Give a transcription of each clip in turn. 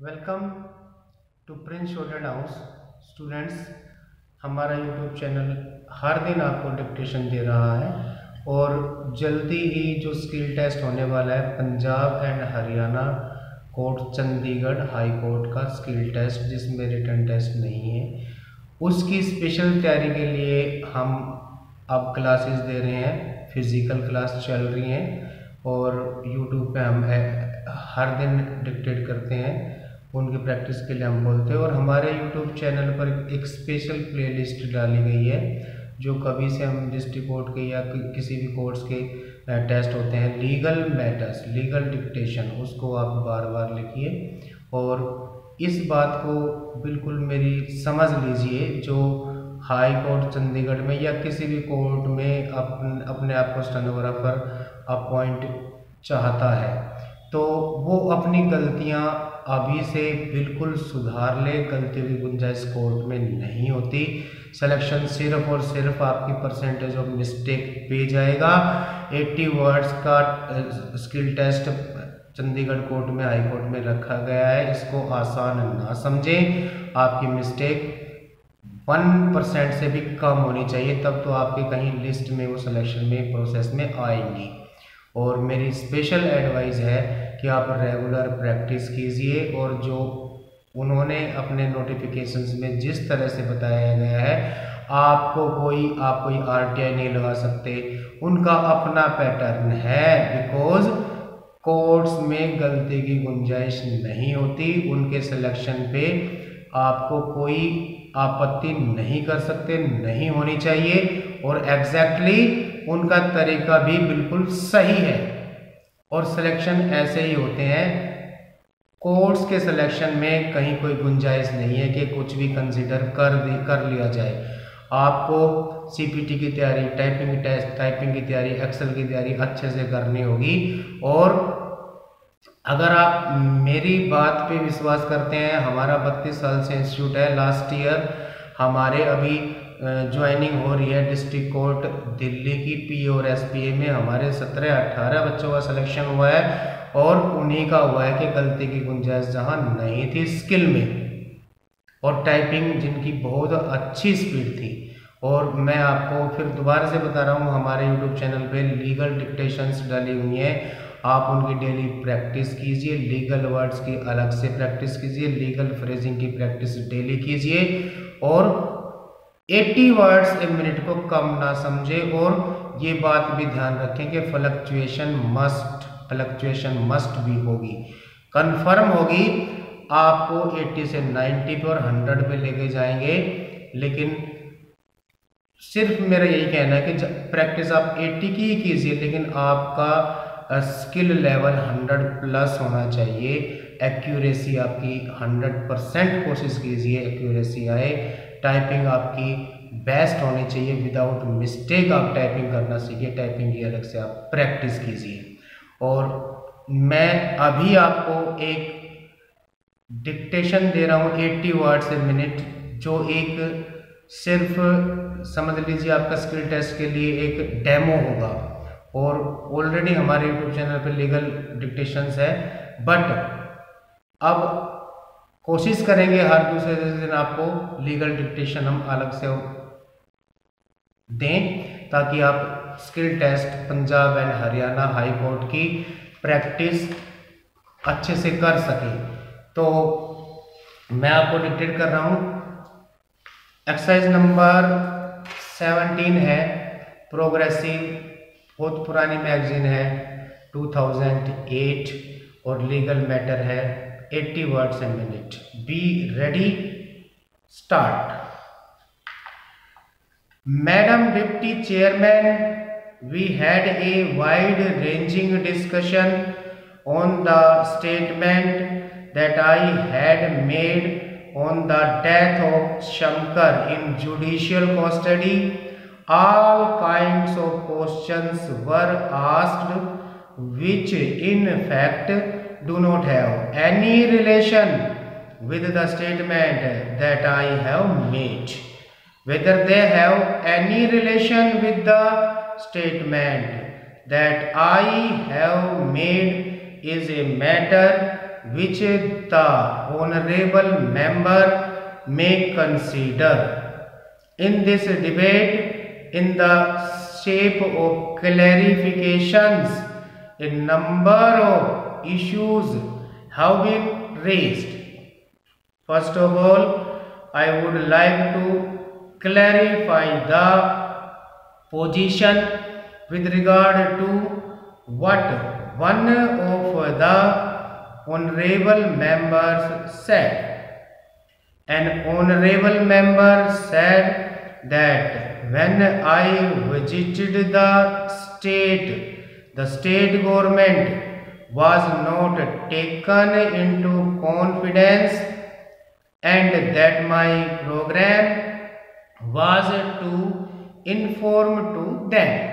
Welcome to prince student house. Students, हमारा YouTube channel हर दिन आपको डिक्टेशन दे रहा है और जल्दी ही जो स्किल टेस्ट होने वाला है Punjab and Haryana court Chandigarh high court का स्किल टेस्ट जिसमें रिटन टेस्ट नहीं है, उसकी स्पेशल तैयारी के लिए हम अब क्लासेस दे रहे हैं। फिजिकल क्लास चल रही हैं और यूट्यूब पे हम हर दिन डिक्टेट करते हैं, उनकी प्रैक्टिस के लिए हम बोलते हैं। और हमारे यूट्यूब चैनल पर एक स्पेशल प्लेलिस्ट डाली गई है जो कभी से हम डिस्ट्रिक्ट कोर्ट के या किसी भी कोर्ट्स के टेस्ट होते हैं, लीगल मैटर्स, लीगल डिक्टेशन, उसको आप बार बार लिखिए और इस बात को बिल्कुल मेरी समझ लीजिए। जो हाई कोर्ट चंडीगढ़ में या किसी भी कोर्ट में अपने आप को स्टेनोग्राफर अपॉइंट चाहता है तो वो अपनी गलतियां अभी से बिल्कुल सुधार ले। गलतियों की गुंजाइश कोर्ट में नहीं होती। सिलेक्शन सिर्फ और सिर्फ आपकी परसेंटेज ऑफ मिस्टेक पे जाएगा। 80 वर्ड्स का स्किल टेस्ट चंडीगढ़ कोर्ट में, हाई कोर्ट में रखा गया है। इसको आसान ना समझें। आपकी मिस्टेक 1% से भी कम होनी चाहिए, तब तो आपके कहीं लिस्ट में वो सिलेक्शन में प्रोसेस में आएंगी। और मेरी स्पेशल एडवाइस है कि आप रेगुलर प्रैक्टिस कीजिए और जो उन्होंने अपने नोटिफिकेशंस में जिस तरह से बताया गया है, आप कोई RTI नहीं लगा सकते। उनका अपना पैटर्न है, बिकॉज कोर्ट्स में गलती की गुंजाइश नहीं होती। उनके सिलेक्शन पे आपको कोई आपत्ति नहीं कर सकते, नहीं होनी चाहिए। और एग्जैक्टली उनका तरीका भी बिल्कुल सही है और सिलेक्शन ऐसे ही होते हैं। कोर्ट्स के सिलेक्शन में कहीं कोई गुंजाइश नहीं है कि कुछ भी कंसीडर कर लिया जाए। आपको CPT की तैयारी, टाइपिंग टेस्ट, टाइपिंग की तैयारी, एक्सेल की तैयारी अच्छे से करनी होगी। और अगर आप मेरी बात पे विश्वास करते हैं, हमारा 32 साल से इंस्टीट्यूट है। लास्ट ईयर हमारे अभी ज्वाइनिंग हो रही है डिस्ट्रिक्ट कोर्ट दिल्ली की PA और SPA में। हमारे 17-18 बच्चों का सिलेक्शन हुआ है और उन्हीं का हुआ है कि गलती की गुंजाइश जहां नहीं थी स्किल में और टाइपिंग जिनकी बहुत अच्छी स्पीड थी। और मैं आपको फिर दोबारा से बता रहा हूँ, हमारे यूट्यूब चैनल पे लीगल डिक्टेशंस डाली हुई हैं। आप उनकी डेली प्रैक्टिस कीजिए। लीगल वर्ड्स की अलग से प्रैक्टिस कीजिए, लीगल फ्रेजिंग की प्रैक्टिस डेली कीजिए और 80 वर्ड्स ए मिनट को कम ना समझे। और ये बात भी ध्यान रखें कि फ्लक्चुएशन मस्ट भी होगी, कंफर्म होगी। आपको 80 से 90 पे और 100 पे लेके जाएंगे। लेकिन सिर्फ मेरा यही कहना है कि प्रैक्टिस आप 80 की ही कीजिए, लेकिन आपका स्किल लेवल 100+ होना चाहिए। एक्यूरेसी आपकी 100% कोशिश कीजिए, एक्यूरेसी आए। टाइपिंग आपकी बेस्ट होनी चाहिए, विदाउट मिस्टेक आप टाइपिंग करना सीखिए। टाइपिंग की अलग से आप प्रैक्टिस कीजिए। और मैं अभी आपको एक डिक्टेशन दे रहा हूँ 80 वर्ड्स ए मिनट, जो एक सिर्फ समझ लीजिए आपका स्किल टेस्ट के लिए एक डेमो होगा। और ऑलरेडी हमारे यूट्यूब चैनल पे लीगल डिक्टेशंस है, बट अब कोशिश करेंगे हर दूसरे दिन आपको लीगल डिक्टेशन हम अलग से दें, ताकि आप skill test Punjab and Haryana high court की प्रैक्टिस अच्छे से कर सके। तो मैं आपको डिक्टेट कर रहा हूं। एक्सरसाइज नंबर 17 है, प्रोग्रेसिव, बहुत पुरानी मैगजीन है, 2008 और लीगल मैटर है। 80 words a minute. Be ready, start. Madam deputy chairman, we had a wide-ranging discussion on the statement that I had made on the death of Shankar in judicial custody. All kinds of questions were asked which in fact do not have any relation with the statement that I have made. Whether they have any relation with the statement that I have made is a matter which the honorable member may consider in this debate in the shape of clarifications. A number of issues have been raised. First of all, I would like to clarify the position with regard to what one of the honorable members said. An honorable member said that when I visited the state government was not taken into confidence, and that my program was to inform to them.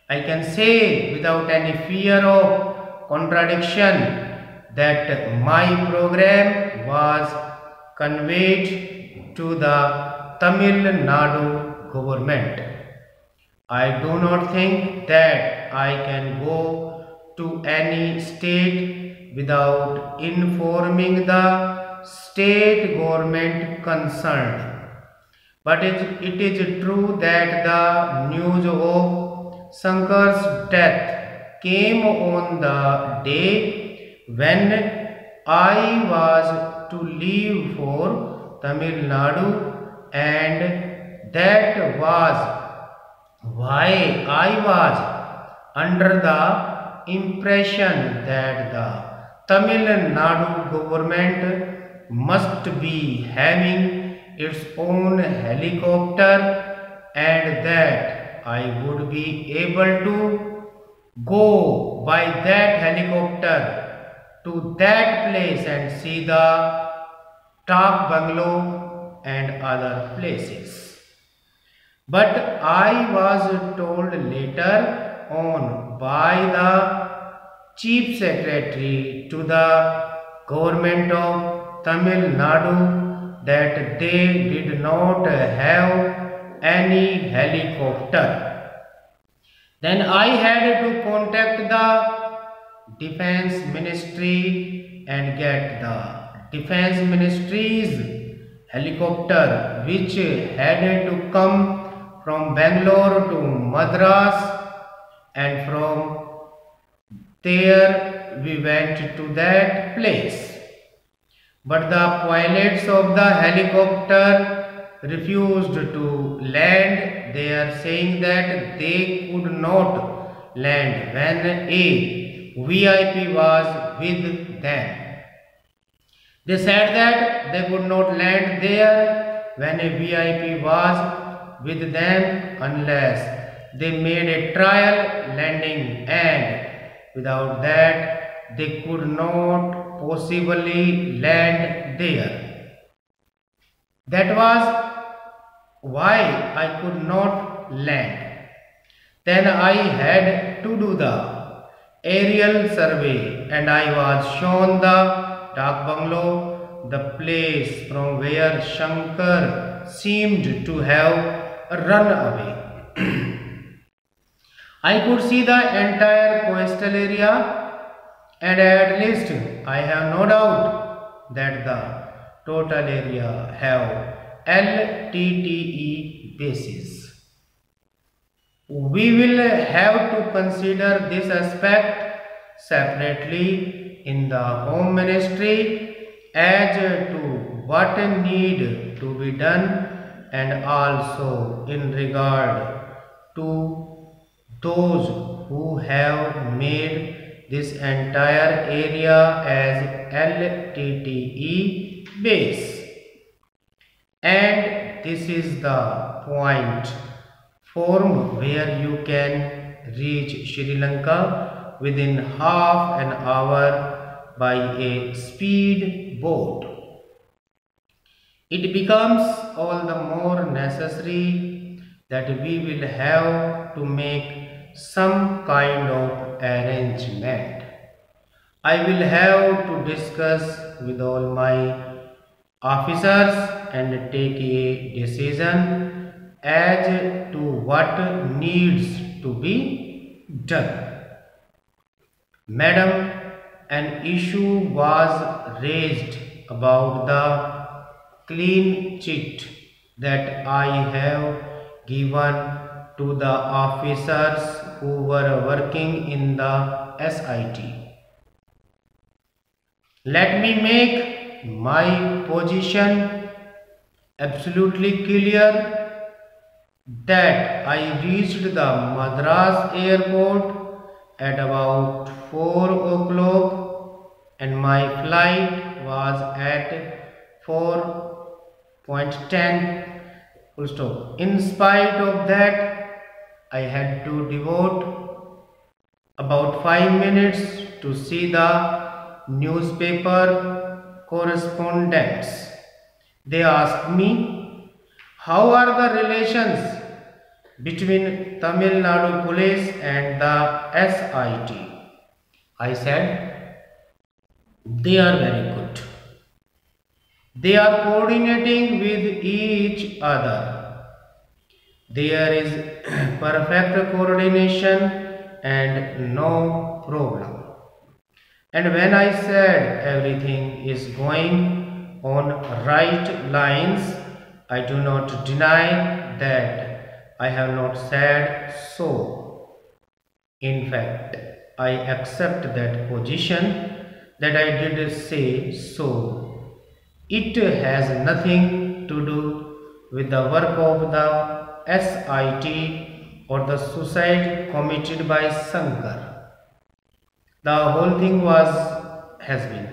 I can say without any fear of contradiction that my program was conveyed to the Tamil Nadu government. I do not think that I can go to any state without informing the state government concerned. But it is true that the news of Shankar's death came on the day when I was to leave for Tamil Nadu, and that was why I was under the impression that the Tamil Nadu government must be having its own helicopter, and that I would be able to go by that helicopter to that place and see the Taj Bungalow and other places. But I was told later on by the Chief Secretary to the government of Tamil Nadu that they did not have any helicopter. Then I had to contact the Defense Ministry and get the Defense Ministry's helicopter, which had to come from Bangalore to Madras, and from there we went to that place. But the pilots of the helicopter refused to land there, saying that they could not land when a VIP was with them. They said that they could not land there when a VIP was with them unless they made a trial landing, and without that they could not possibly land there. That was why I could not land. Then I had to do the aerial survey, and I was shown the Taj Bungalow, the place from where Shankar seemed to have run away. I could see the entire coastal area, and at least I have no doubt that the total area have LTTE basis. We will have to consider this aspect separately in the Home Ministry as to what need to be done, and also in regard to those who have made this entire area as LTTE base. And this is the point form where you can reach Sri Lanka within half an hour by a speed boat. It becomes all the more necessary that we will have to make some kind of arrangement. I will have to discuss with all my officers and take a decision as to what needs to be done. Madam, an issue was raised about the clean sheet that I have given to the officers who were working in the SIT. Let me make my position absolutely clear that I reached the Madras airport at about 4 o'clock and my flight was at 4:10 full stop. In spite of that, I had to devote about 5 minutes to see the newspaper correspondents. They asked me, how are the relations between Tamil Nadu police and the SIT? I said, they are very good. They are coordinating with each other. There is perfect coordination and no problem. And when I said everything is going on right lines, I do not deny that I have not said so. In fact, I accept that position that I did say so. It has nothing to do with the work of the SIT or the suicide committed by Shankar. The whole thing has been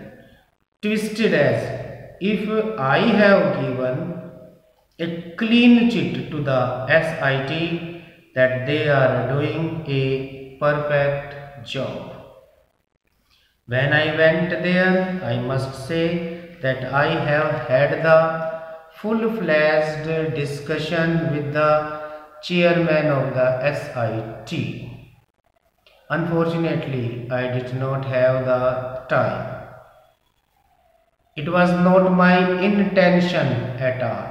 twisted as if I have given a clean sheet to the SIT that they are doing a perfect job. When I went there, I must say that I have had the full-fledged discussion with the chairman of the SIT. Unfortunately, I did not have the time. It was not my intention at all.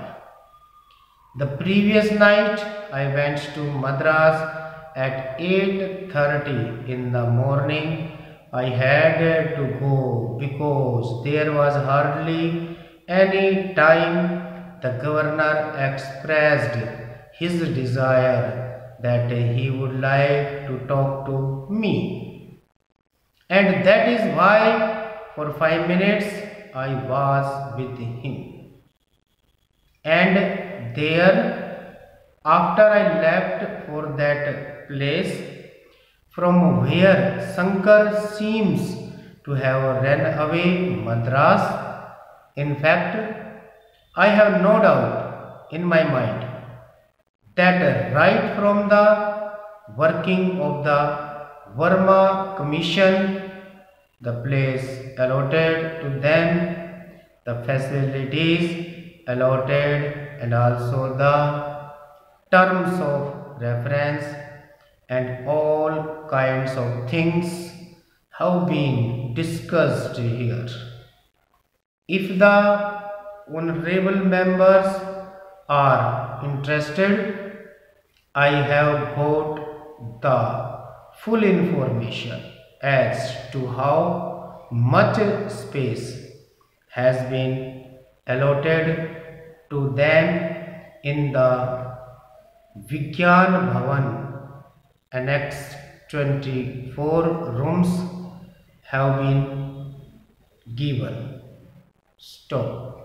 The previous night, I went to Madras at 8:30 in the morning. I had to go because there was hardly any time. The governor expressed his desire that he would like to talk to me. And that is why for 5 minutes I was with him. And there, after I left for that place from where Shankar seems to have run away, Madras, in fact, I have no doubt in my mind that right from the working of the Verma Commission, the place allotted to them, the facilities allotted, and also the terms of reference and all kinds of things have been discussed here. If the honorable members are interested, I have got the full information as to how much space has been allotted to them in the Vigyan Bhavan. Annex 24 rooms have been given. Stop.